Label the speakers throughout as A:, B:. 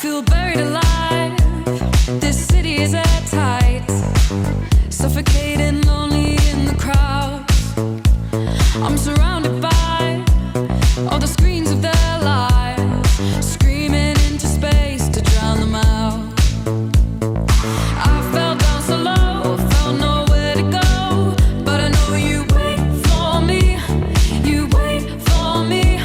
A: feel buried alive. This city is airtight, suffocating, lonely in the crowd. I'm surrounded by all the screens of their lives, screaming into space to drown them out. I fell down so low, felt nowhere to go, but I know you wait for me, you wait for me.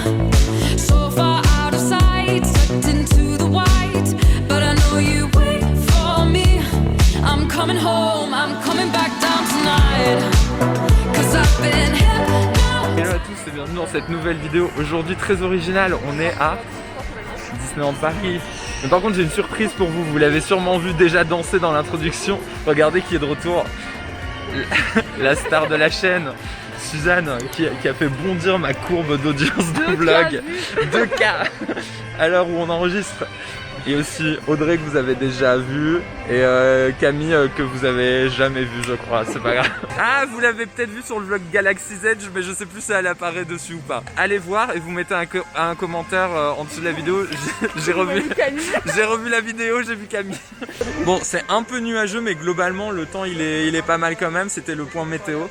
A: So far out of sight, sucked into the white, but I know you wait for me. I'm coming home, I'm coming back down tonight, 'cause I've been hypnotized.
B: Hello à tous et bienvenue dans cette nouvelle vidéo. Aujourd'hui très originale, on est à Disneyland Paris. Mais par contre j'ai une surprise pour vous, vous l'avez sûrement vu déjà danser dans l'introduction. Regardez qui est de retour, la star de la chaîne, Suzanne, qui a fait bondir ma courbe d'audience de vlog. 2K à l'heure où on enregistre. Et aussi Audrey que vous avez déjà vu et Camille que vous avez jamais vu je crois, c'est pas grave. Ah, vous l'avez peut-être vu sur le vlog Galaxy's Edge, mais je sais plus si elle apparaît dessus ou pas. Allez voir et vous mettez un commentaire en dessous de la vidéo. J'ai revu la vidéo, j'ai vu Camille. Bon, c'est un peu nuageux mais globalement le temps il est pas mal quand même, c'était le point météo.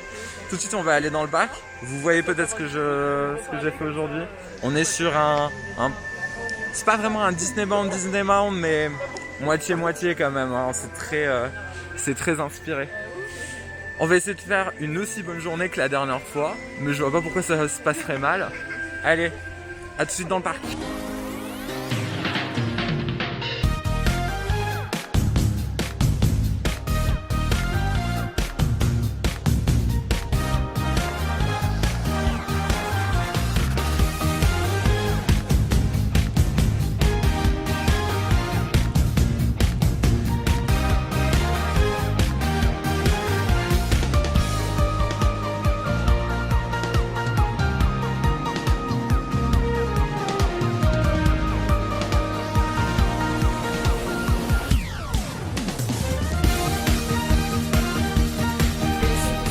B: Tout de suite on va aller dans le parc. Vous voyez peut-être ce que j'ai fait aujourd'hui. On est sur un c'est pas vraiment un Disneyland, mais moitié-moitié quand même, hein. C'est très inspiré. On va essayer de faire une aussi bonne journée que la dernière fois, mais je vois pas pourquoi ça se passerait mal. Allez, à tout de suite dans le parc.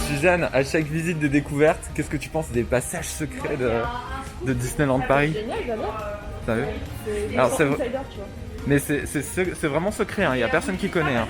B: Suzanne, à chaque visite de découverte, qu'est-ce que tu penses des passages secrets de Disneyland Paris?
C: Génial, j'adore.
B: T'as vu?
C: C'est
B: Alors, c'est
C: insider, tu vois.
B: Mais c'est vraiment secret, hein. Il n'y a personne qui connaît. Hein.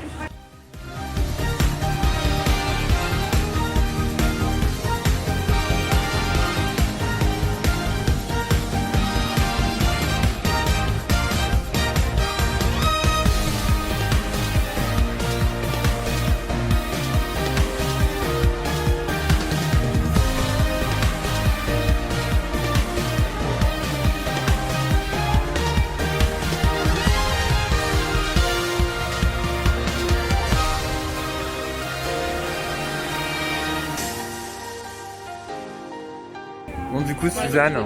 B: Bon du coup Suzanne,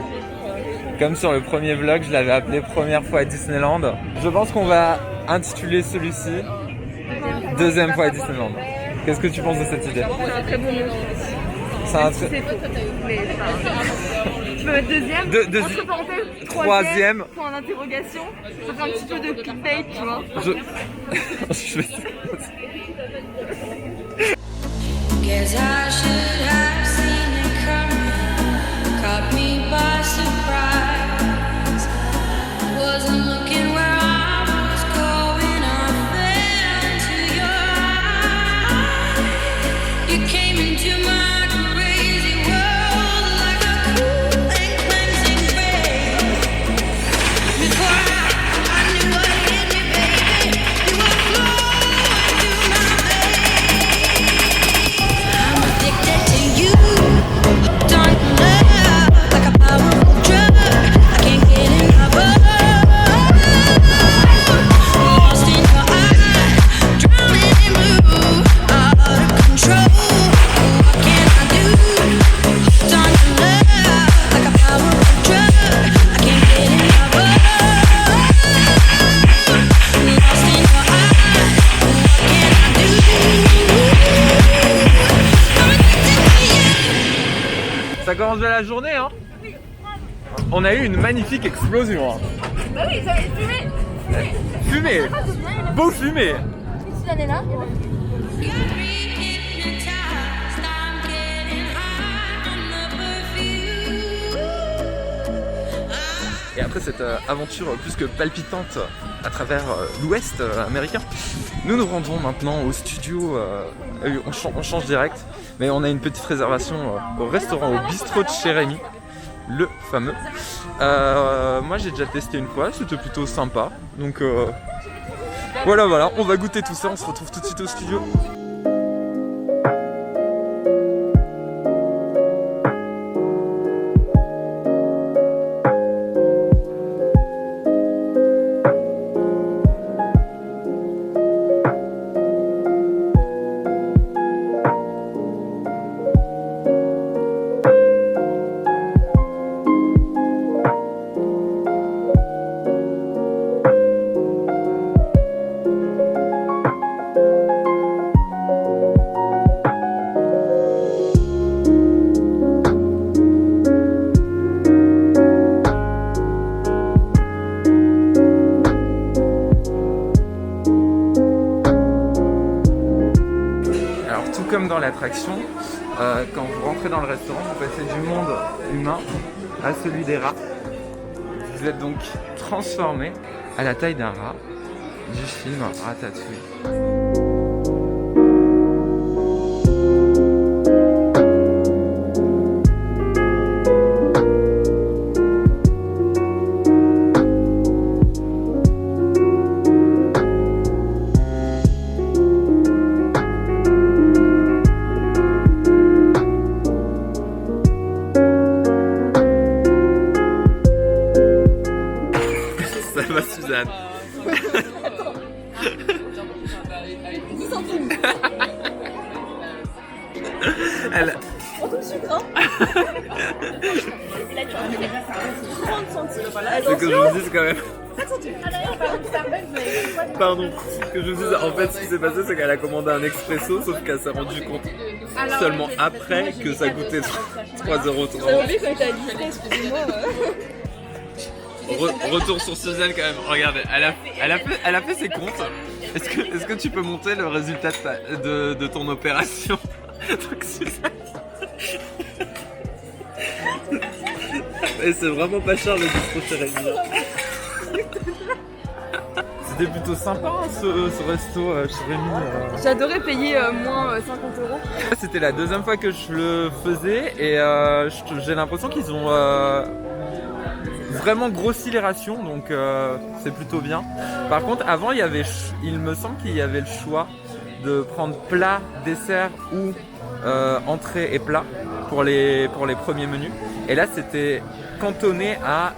B: comme sur le premier vlog, je l'avais appelé première fois à Disneyland. Je pense qu'on va intituler celui-ci deuxième fois à Disneyland. Qu'est-ce que tu penses de cette idée?
C: C'est un très bon mot.
B: C'est un
C: C'est faux. Mais tu peux mettre deuxième. Entre parenthèses,
B: troisième.
C: Point d'interrogation. Ça fait un petit peu de clickbait, tu vois.
B: Je vais...
A: Guess I should have seen it coming, caught me by surprise. Wasn't looking where I was going, I fell into your eyes. You came into my crazy world like a cool and cleansing ray. Before I knew what hit me, baby, you were flowing through my veins. I'm addicted to you, hooked on your love, like a powerful drug. I can't get enough of. Lost in your eyes, drowning in blue, out of control. What can I do? Hooked on your love, like a powerful drug. I can't get enough of. Lost in your eyes, what can I do? I'm addicted to you.
B: Ça commence bien la journée hein. On a eu une magnifique explosion hein.
C: Bah oui, ça va être fumé.
B: Fumée. Beau fumée.
C: Suzanne est là.
A: Hypnotized, I'm getting high on the perfume.
B: Et après cette aventure plus que palpitante à travers l'ouest américain, nous nous rendons maintenant au studio, on change direct, mais on a une petite réservation au restaurant, au bistrot de chez Rémi, le fameux. Moi j'ai déjà testé une fois, c'était plutôt sympa, donc voilà, on va goûter tout ça, on se retrouve tout de suite au studio. Comme dans l'attraction, quand vous rentrez dans le restaurant, vous passez du monde humain à celui des rats. Vous êtes donc transformé à la taille d'un rat du film Ratatouille. Ça va Suzanne. Elle... C'est que je vous dise quand même. Pardon, que je vous dise, en fait ce qui s'est passé c'est qu'elle a commandé un expresso sauf qu'elle s'est rendue compte seulement après que ça coûtait 3,30 €. Retour sur Suzanne quand même, regardez, elle a fait ses comptes. Est-ce que tu peux monter le résultat de ton opération? Donc Suzanne... Et c'est vraiment pas cher le bistrot chez Rémi. C'était plutôt sympa hein, ce resto chez Rémi.
C: J'adorais payer moins 50 €.
B: C'était la deuxième fois que je le faisais et j'ai l'impression qu'ils ont vraiment grossi les rations, donc c'est plutôt bien. Par contre avant il me semble qu'il y avait le choix de prendre plat, dessert ou entrée et plat pour les premiers menus, et là c'était cantonné à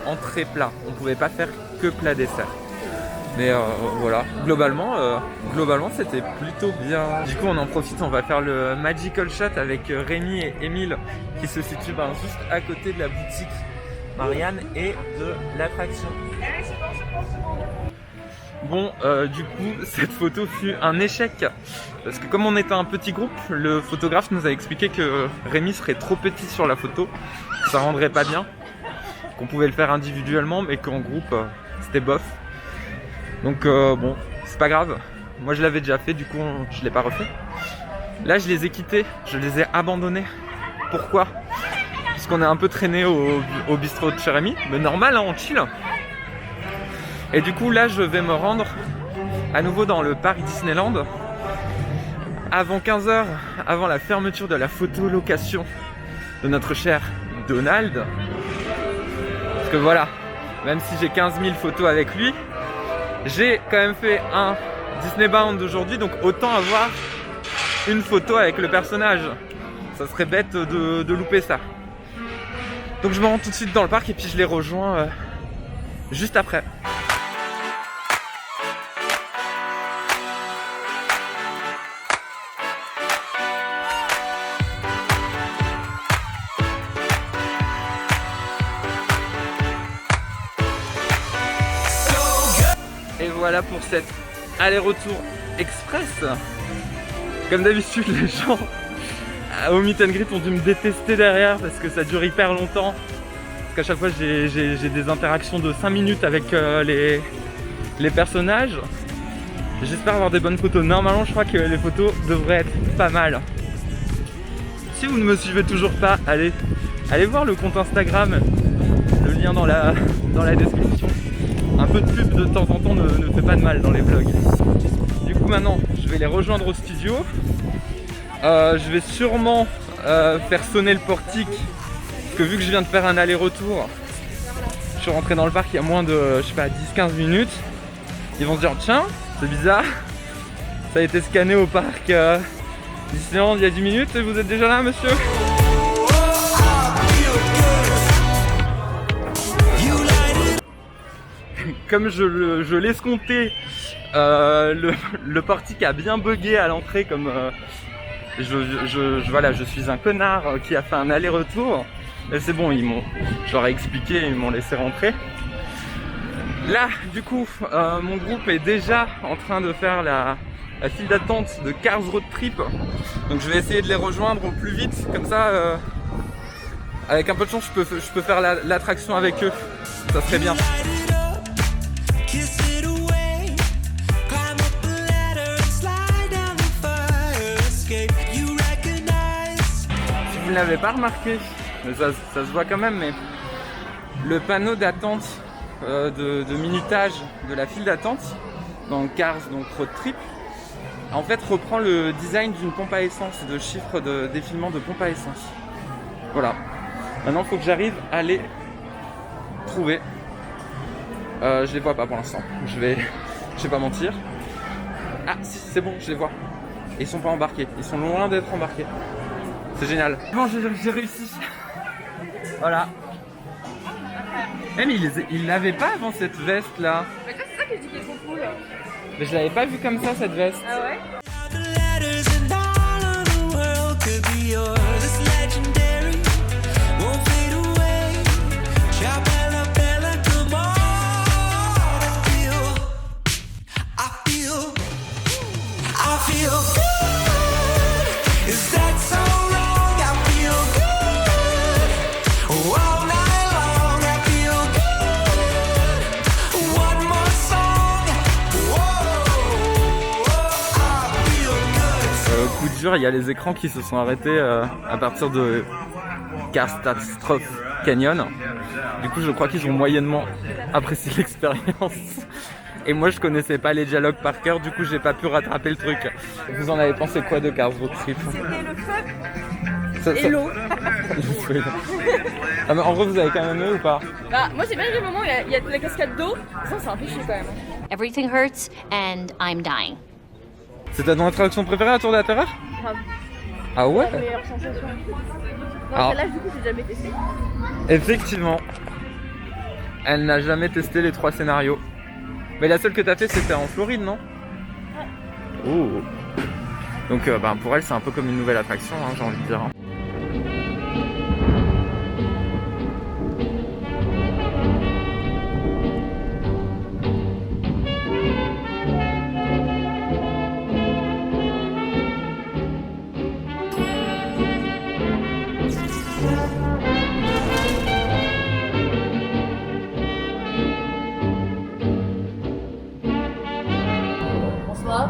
B: entrée plat, on pouvait pas faire que plat dessert. Mais voilà, globalement c'était plutôt bien. Du coup on en profite, on va faire le Magical Shot avec Rémi et Émile qui se situent juste à côté de la boutique Marianne et de l'attraction. Bon, du coup, cette photo fut un échec parce que comme on était un petit groupe, le photographe nous a expliqué que Rémi serait trop petit sur la photo, ça rendrait pas bien, qu'on pouvait le faire individuellement mais qu'en groupe, c'était bof. Donc bon, c'est pas grave, moi je l'avais déjà fait, du coup je l'ai pas refait. Là je les ai quittés, je les ai abandonnés. Pourquoi ? Parce qu'on est un peu traîné au bistrot de chez Rémi, mais normal, hein, on chill. Et du coup là je vais me rendre à nouveau dans le parc Disneyland avant 15 h, avant la fermeture de la photolocation de notre cher Donald. Parce que voilà, même si j'ai 15 000 photos avec lui, j'ai quand même fait un Disney Bound aujourd'hui, donc autant avoir une photo avec le personnage. Ça serait bête de louper ça. Donc je me rends tout de suite dans le parc et puis je les rejoins juste après. Et voilà pour cet aller-retour express. Comme d'habitude, les gens au meet and greet ont dû me détester derrière parce que ça dure hyper longtemps. Parce qu'à chaque fois j'ai des interactions de 5 minutes avec les personnages. J'espère avoir des bonnes photos. Normalement je crois que les photos devraient être pas mal. Si vous ne me suivez toujours pas, allez voir le compte Instagram, le lien dans la dans la description. Un peu de pub de temps en temps ne fait pas de mal dans les vlogs. Du coup maintenant je vais les rejoindre au studio. Je vais sûrement faire sonner le portique. Parce que vu que je viens de faire un aller-retour, je suis rentré dans le parc il y a moins de, je sais pas, 10-15 minutes. Ils vont se dire tiens, c'est bizarre. Ça a été scanné au parc Disneyland il y a 10 minutes et vous êtes déjà là monsieur? Comme je l'escomptais, le portique a bien bugué à l'entrée comme voilà, je suis un connard qui a fait un aller-retour. Mais c'est bon, je leur ai expliqué, ils m'ont laissé rentrer. Là, du coup, mon groupe est déjà en train de faire la file d'attente de Cars Road Trip. Donc je vais essayer de les rejoindre au plus vite, comme ça, avec un peu de chance, je peux faire l'attraction avec eux. Ça serait bien. Vous ne l'avez pas remarqué, mais ça se voit quand même, mais le panneau d'attente de minutage de la file d'attente dans Cars, donc Road Trip, en fait reprend le design d'une pompe à essence, de chiffres de défilement de pompe à essence. Voilà. Maintenant il faut que j'arrive à les trouver. Je les vois pas pour l'instant. Je vais pas mentir. Ah si, c'est bon, je les vois. Et ils sont pas embarqués. Ils sont loin d'être embarqués. C'est génial. Bon, j'ai réussi. Voilà. Mais il l'avait pas avant cette veste là.
C: Mais toi, c'est ça que je dis qui est trop cool.
B: Mais je l'avais pas vu comme ça cette veste.
C: Ah ouais?
B: Coup dur, il y a les écrans qui se sont arrêtés à partir de Catastrophe Canyon. Du coup, je crois qu'ils ont moyennement apprécié l'expérience. Et moi, je connaissais pas les dialogues par cœur, du coup, j'ai pas pu rattraper le truc. Vous en avez pensé quoi de Cars Road Trip?
C: C'était le feu et l'eau.
B: Ah, mais en vrai, vous avez quand même aimé ou pas?
C: Bah, moi, j'ai bien aimé le moment où il y a la cascade d'eau. Ça, c'est un peu chiant quand même.
D: Everything hurts and I'm dying.
B: C'est ton attraction préférée à Tour de la Terreur?
C: Grave.
B: Ah ouais?
C: La meilleure sensation. Non,
B: Alors,
C: celle-là, du coup, j'ai jamais testé.
B: effectivement, elle n'a jamais testé les 3 scénarios. Mais la seule que t'as fait, c'était en Floride, non? Ouais. Oh. Donc pour elle, c'est un peu comme une nouvelle attraction, hein, j'ai envie de dire.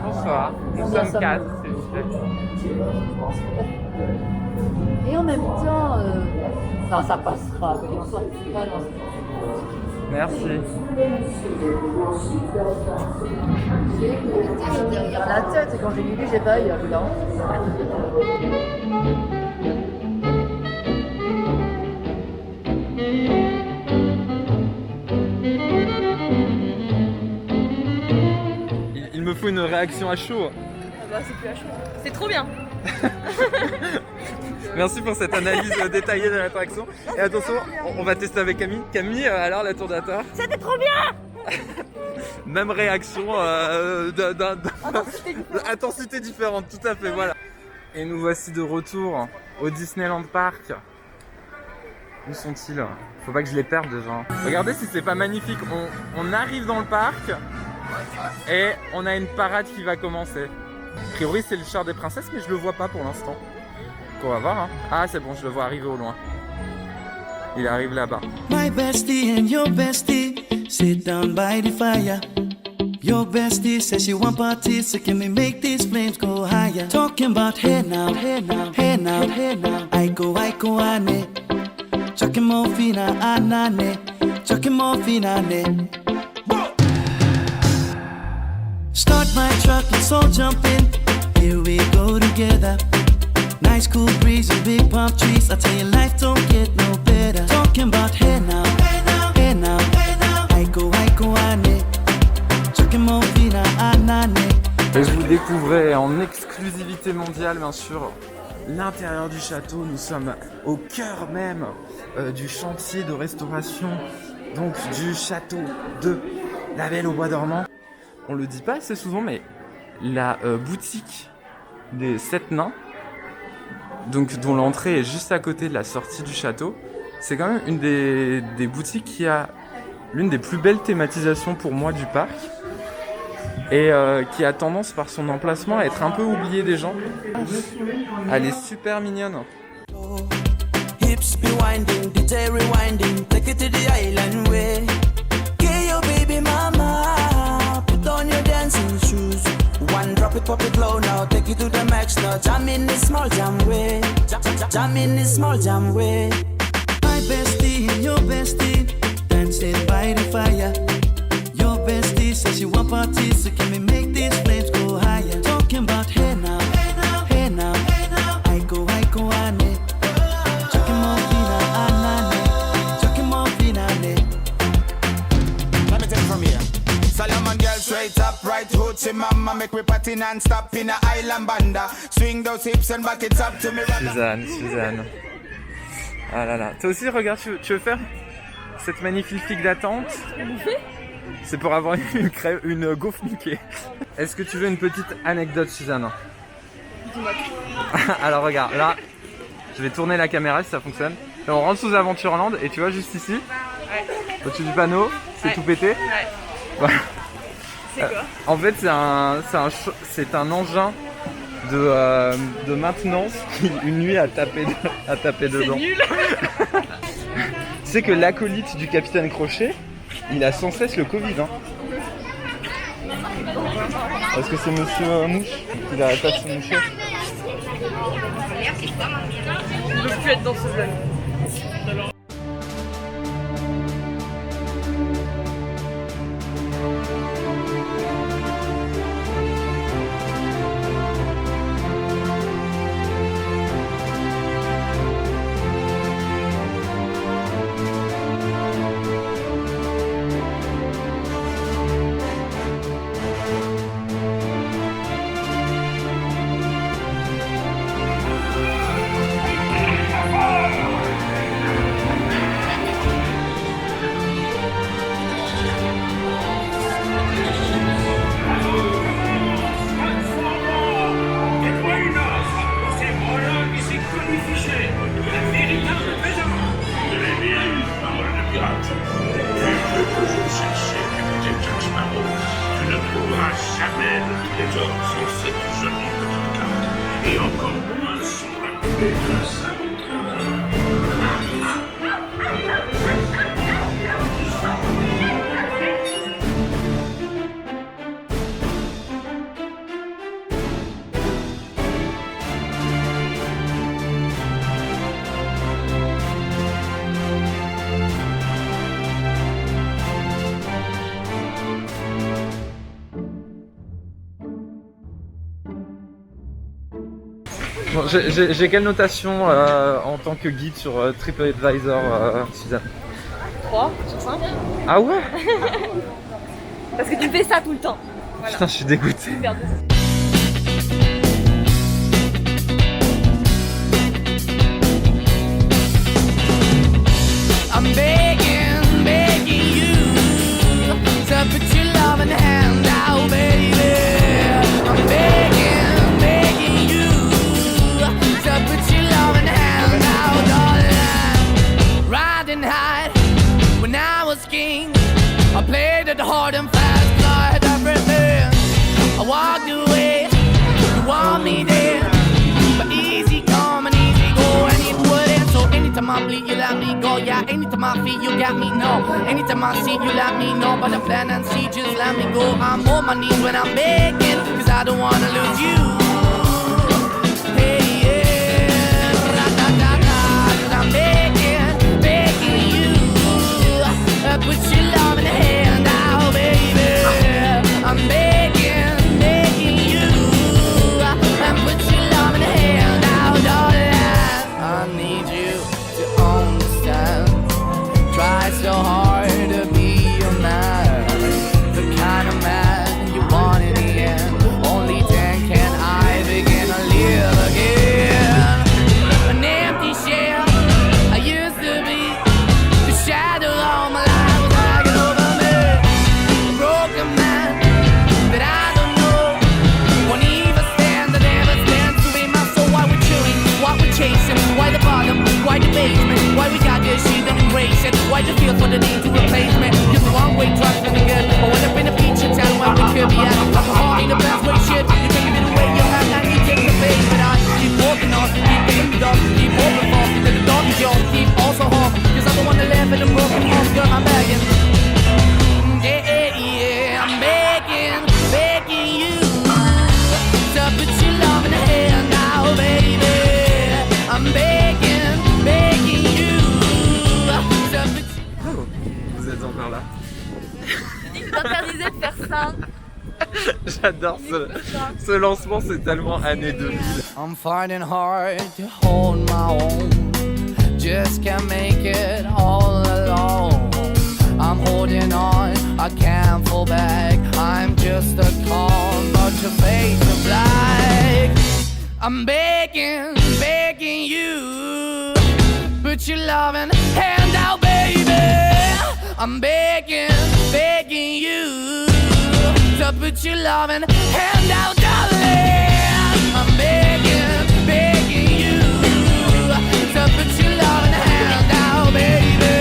B: Bonsoir, nous sommes 4, s'il vous plaît.
E: Et en même temps, non, ça passera.
B: Merci.
E: J'étais derrière la tête et quand j'ai vu, j'ai pas eu, évidemment.
B: Il me faut une réaction à chaud.
C: Ah bah, c'est plus à chaud. C'est trop bien.
B: Merci pour cette analyse détaillée de l'attraction. Et attention, on va tester avec Camille. Camille, alors la Tour de la Terreur?
C: C'était trop bien.
B: Même réaction intensité différente, tout à fait, voilà. Et nous voici de retour au Disneyland Park. Où sont-ils? Faut pas que je les perde déjà. Regardez si c'est pas magnifique. On arrive dans le parc et on a une parade qui va commencer. A priori c'est le char des princesses, mais je le vois pas pour l'instant. On va voir, hein. Ah c'est bon, je le vois arriver au loin. Il arrive là-bas.
F: My bestie and your bestie sit down by the fire. Your bestie says she want parties, so can we make these flames go higher? Talking about hey now, hey now, hey now, hey now. I go, ane. Chucking more fina, anane. chucking morphine on it. Start my truck, let's all jump in. Here we go together. Nice cool breeze and big palm trees. I tell you, life don't get no better. Talking about hey now, hey now, hey now, hey now. Aiko, ane. Chucking morphine on it.
B: Et je vous découvrais en exclusivité mondiale, bien sûr, l'intérieur du château. Nous sommes au cœur même du chantier de restauration, donc du château de La Belle au Bois dormant. On le dit pas assez souvent, mais la boutique des 7 nains, donc dont l'entrée est juste à côté de la sortie du château, c'est quand même une des boutiques qui a l'une des plus belles thématisations pour moi du parc. Et qui a tendance par son emplacement à être un peu oubliée des gens. Elle est super mignonne.
F: Hips be winding, DJ rewinding, take it to the island way. Get your baby mama, put on your dancing shoes. One drop it, pop it low now, take it to the max now. Jam in this small jam way, jam in this small jam way. My bestie and your bestie, dancing by the fire. Your bestie says she want parties, so can we make these flames go higher? Talking about hey now, hey now, hey now, hey now. Aiko, ane. Chucking morphine on it. Chucking morphine on it.
G: Let me take it from here. Solomon girl straight up, right hoochie mama. Make me party non-stop in a island banda. Swing those hips and back it up to me.
B: Suzanne. Ah là là. Toi aussi, regarde, tu veux faire cette magnifique file d'attente? C'est pour avoir une gaufre Mickey. Est-ce que tu veux une petite anecdote, Suzanne? Alors regarde, là, je vais tourner la caméra si ça fonctionne. Là, on rentre sous Aventureland et tu vois juste ici, au-dessus du panneau, c'est tout pété. Voilà.
C: C'est quoi?
B: En fait, c'est un engin de maintenance qui une nuit a tapé dedans.
C: C'est nul.
B: Tu sais que l'acolyte du capitaine Crochet, il a sans cesse le Covid, hein. Est-ce que c'est Monsieur Mouche qui arrête pas de se moucher?
C: Je veux plus être dans ce vlog.
H: Jamais le trésor sur cette jolie petite carte, et encore moins sur la clé de sa
B: Bon, j'ai quelle notation en tant que guide sur TripAdvisor, Suzanne?
C: 3 sur 5.
B: Ah ouais?
C: Parce que tu fais ça tout le temps. Voilà.
B: Putain, je suis dégoûté.
I: I'm begging you to put your love in the hand out, baby. I'm begging you to put your love in the hand out, darling. Riding high when I was king, I played it hard and fast, I had everything. I walked away, you want me there, but easy come and easy go, and it wouldn't. So anytime I bleed, you let me go. Yeah, anytime I feel, you got me, no. Anytime I see, you let me know. But the plan and see, just let me go. I'm on my knees when I'm begging, cause I don't wanna lose you. Hey, yeah, ra-da-da-da, cause I'm begging you. put your love in the hand out, baby. I'm begging you. And put your love in the hand out, darling. I need you to understand. Try so hard to be a man, the kind of man you want in the end. Only then can I begin to live again. An empty shell I used to be, the shadow of my life was hanging over me. A broken man that I don't know won't even stand, I never stand to be my soul. Why we're chewing, why we're chasing, why the bottom, why the basement, why we got this shit and embrace it, why the feel for the need to replace me. You're the wrong way, trying to be good, but when up in the feature town where we could be at, I'm hauling the best way shit. You can give it away, you have now you take the bait, but I keep walking on, keep getting the dog, keep open for, that the dog is yours, keep also home, cause I'm the one that live in a broken home, girl, I'm begging. Yeah, I'm begging you to put your love in the hand now, baby. I'm begging you to put
B: Vous êtes encore là.
C: T'interdisais de faire ça.
B: J'adore ce lancement, c'est tellement année 2000.
I: I'm finding hard to hold my own. Just can't make it all alone. I'm holding on, I can't fall back. I'm just a call, but your face is black. I'm begging you, put your loving hand out, baby. I'm begging you to put your loving hand out, darling. I'm begging you to put your loving hand out, baby.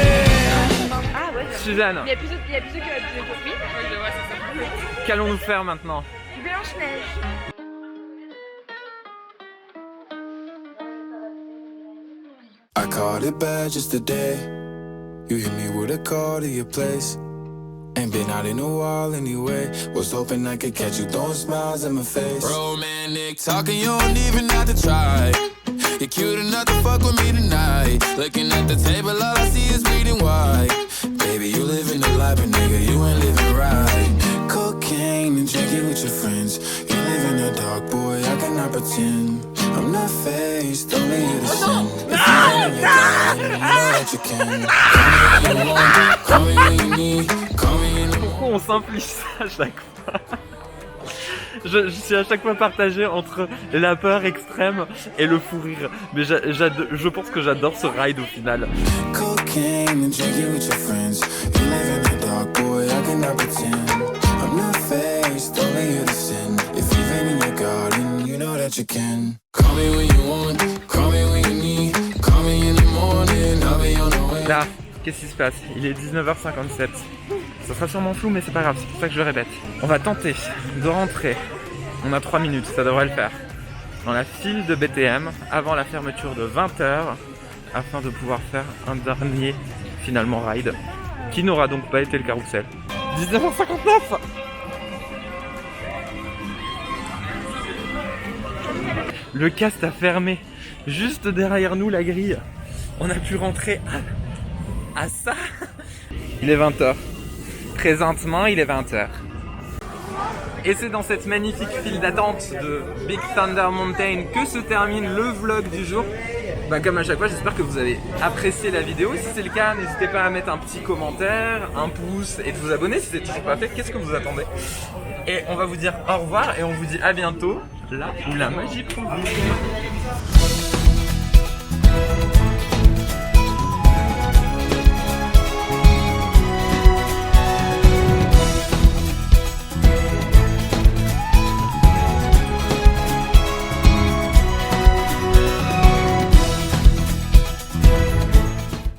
C: Ah ouais.
B: Suzanne,
C: Il y a plus de que oui. Je vois, c'est ça.
B: qu'allons-nous faire maintenant?
C: Blanche-Neige.
G: I caught it bad just today. You hit me with a call to your place. Ain't been out in a while anyway. Was hoping I could catch you throwing smiles in my face. Romantic talking, you don't even have to try. You're cute enough to fuck with me tonight. Looking at the table, all I see is bleeding white. Baby, you living the life, but nigga, you ain't living right. Cocaine and drinking with your friends. You live in the dark, boy, I cannot pretend. I'm not faced, only you to sin. If you're in your God, you know that you can. Call me when you want, call me when you need, call me in the morning.
B: Pourquoi on simplifie ça à chaque fois? Je suis à chaque fois partagé entre la peur extrême et le fou rire. Mais je pense que j'adore ce ride au final.
G: Cocaine and drinking with your friends. You live in the dark, boy, I cannot pretend. I'm not faced, only you to sin. If you've been in your garden, you know that you can. Call me when you want, call me when you need. Call me in the morning, I'll be on the way.
B: Là, qu'est-ce qui se passe? Il est 19h57. Ça sera sûrement flou, mais c'est pas grave, c'est pour ça que je le répète. On va tenter de rentrer. On a 3 minutes, ça devrait le faire. Dans la file de BTM, avant la fermeture de 20h, afin de pouvoir faire un dernier, finalement, ride, qui n'aura donc pas été le carrousel. 19h59. Le cast a fermé. Juste derrière nous, la grille. On a pu rentrer à ça. Il est 20h. Présentement, il est 20h. Et c'est dans cette magnifique file d'attente de Big Thunder Mountain que se termine le vlog du jour. Comme à chaque fois, j'espère que vous avez apprécié la vidéo. Si c'est le cas, n'hésitez pas à mettre un petit commentaire, un pouce et de vous abonner si c'est toujours pas fait. Qu'est-ce que vous attendez? Et on va vous dire au revoir et on vous dit à bientôt, là où la magie prend vie.